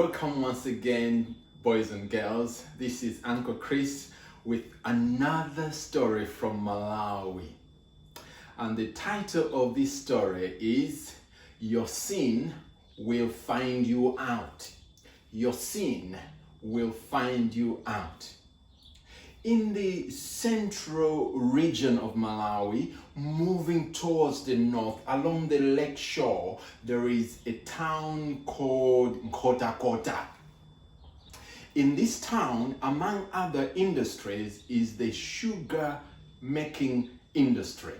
Welcome once again, boys and girls. This is Uncle Chris with another story from Malawi. And the title of this story is Your Sin Will Find You Out. Your sin will find you out. In the central region of Malawi, moving towards the north, along the lake shore, there is a town called Kota. In this town, among other industries, is the sugar making industry.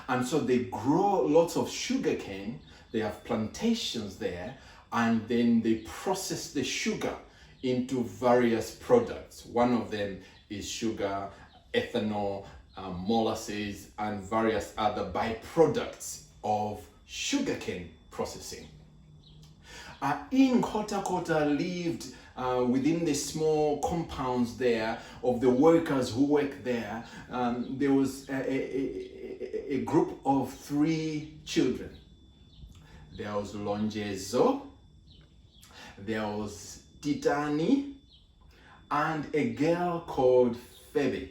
And so they grow lots of sugarcane, they have plantations there, and then they process the sugar into various products. One of them is sugar, ethanol, molasses, and various other byproducts of sugarcane processing. In Kota lived within the small compounds there of the workers who work there. There was a group of 3 children. There was Lonjezo, there was Titani, and a girl called Febe.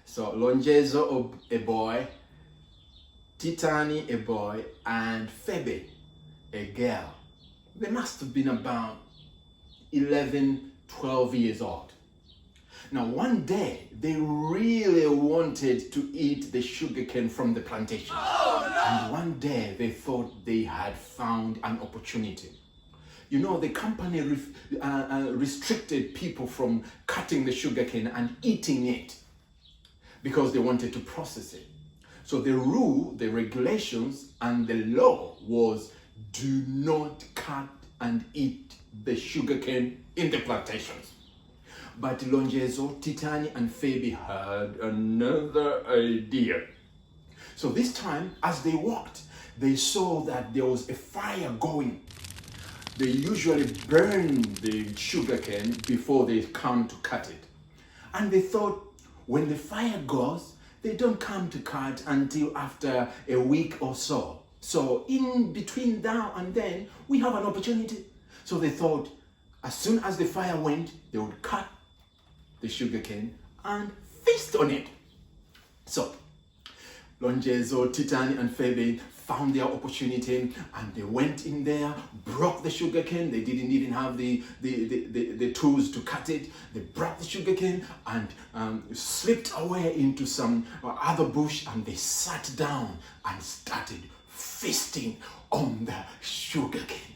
So Lonjezo, a boy, Titani, a boy, and Febe, a girl. They must have been about 11, 12 years old. Now, one day, they really wanted to eat the sugarcane from the plantation. Oh, no! And one day, they thought they had found an opportunity. You know, the company restricted people from cutting the sugarcane and eating it because they wanted to process it. So the rule, the regulations, and the law was do not cut and eat the sugarcane in the plantations. But Lonjezo, Titani, and Febe had another idea. So this time, as they walked, they saw that there was a fire going. They usually burn the sugarcane before they come to cut it. And they thought, when the fire goes, they don't come to cut until after a week or so. So in between now and then, we have an opportunity. So they thought, as soon as the fire went, they would cut the sugarcane and feast on it. So Lonjezo, Titani, and Febe found their opportunity and they went in there, broke the sugarcane. They didn't even have the tools to cut it. They broke the sugarcane and slipped away into some other bush, and they sat down and started feasting on the sugarcane.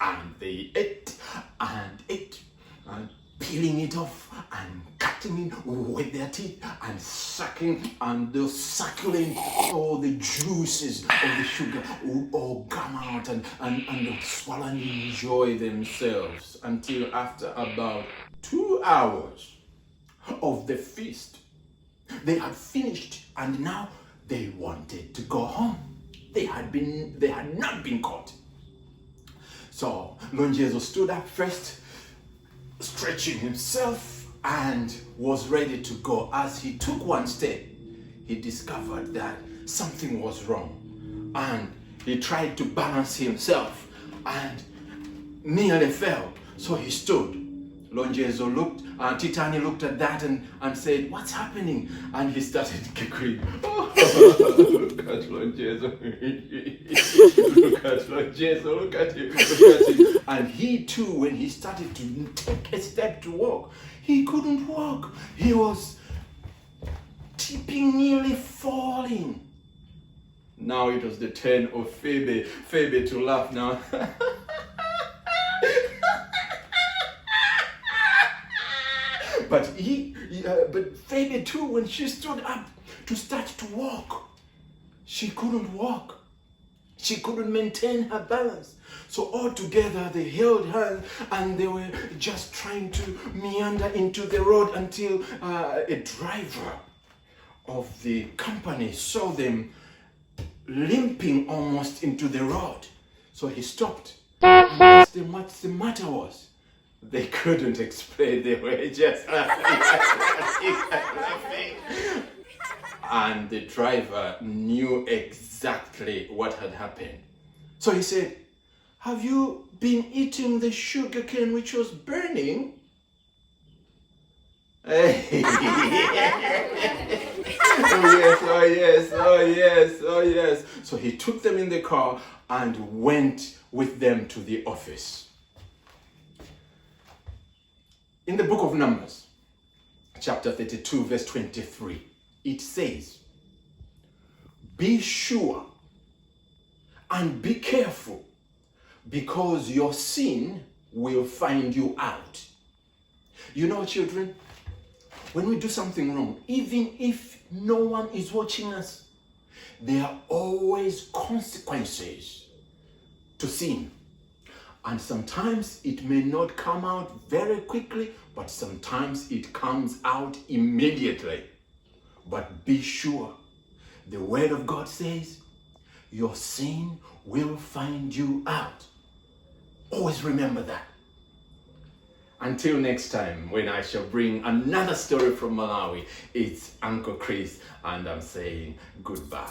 And they ate and ate, and peeling it off and cutting it with their teeth and sucking, and they're suckling all the juices of the sugar would all come out, and they'll swallow and enjoy themselves until after about 2 hours of the feast, they had finished, and now they wanted to go home. They had not been caught. So Lonjezo stood up first, stretching himself, and was ready to go. As he took one step, he discovered that something was wrong, and he tried to balance himself and nearly fell. So he stood. Lonjezo looked, Titani looked at that and said, "What's happening?" And he started giggling. Oh, look at Lonjezo. Look at Lonjezo, look at him. And he too, when he started to take a step to walk, he couldn't walk. He was tipping, nearly falling. Now it was the turn of Febe to laugh now. But Febe too, when she stood up to start to walk, she couldn't walk. She couldn't maintain her balance. So all together they held hands and they were just trying to meander into the road until a driver of the company saw them limping almost into the road. So he stopped. What's the matter was? They couldn't explain, they were just laughing. And the driver knew exactly what had happened. So he said, have you been eating the sugar cane which was burning? Oh yes, oh yes, oh yes, oh yes. So he took them in the car and went with them to the office. In the book of Numbers, chapter 32, verse 23, it says, be sure and be careful, because your sin will find you out. You know, children, when we do something wrong, even if no one is watching us, there are always consequences to sin. And sometimes it may not come out very quickly, but sometimes it comes out immediately. But be sure, the word of God says, your sin will find you out. Always remember that. Until next time, when I shall bring another story from Malawi, it's Uncle Chris, and I'm saying goodbye.